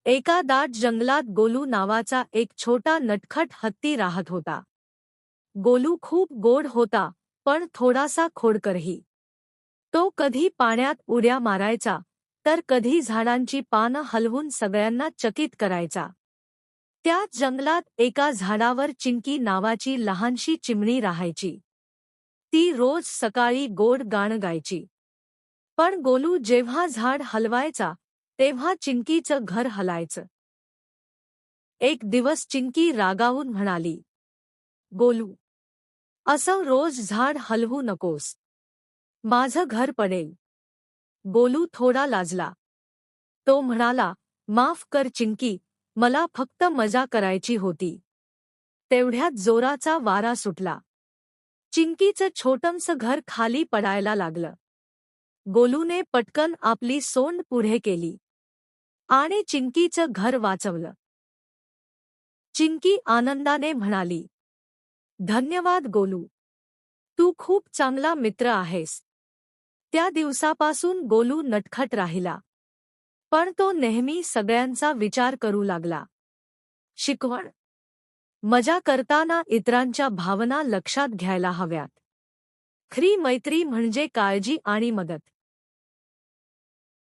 एका दाट जंगलात गोलू नावाचा एक छोटा नटखट हत्ती राहत होता. गोलू खूप गोड होता, पण थोडासा खोडकरही. तो कधी पाण्यात उड्या मारायचा, तर कधी झाडांची पानं हलवून सगळ्यांना चकित करायचा. त्याच जंगलात एका झाडावर चिंकी नावाची लहानशी चिमणी राहायची. ती रोज सकाळी गोड गाणं गायची. पण गोलू जेव्हा झाड हलवायचा, तेव्हा चिंकीचं घर हलायचं. एक दिवस चिंकी रागावून म्हणाली, गोलू, असं रोज झाड हलवू नकोस. माझं घर पडेल. गोलू थोडा लाजला. तो म्हणाला, माफ कर चिंकी, मला फक्त मजा करायची होती. तेवढ्यात जोराचा वारा सुटला. चिंकीचं छोटंसं घर खाली पडायला लागलं. गोलूने पटकन आपली सोंड पुढे केली आणि चिंकीचं घर वाचवलं. चिंकी आनंदाने म्हणाली, धन्यवाद गोलू. तू खूप चांगला मित्र आहेस. त्या दिवसापासून गोलू नटखट राहिला. पण तो नेहमी सगळ्यांचा विचार करू लागला. शिकवण: मजा करताना इतरांच्या भावना लक्षात घ्यायला हव्यात. खरी मैत्री म्हणजे काळजी आणि मदत.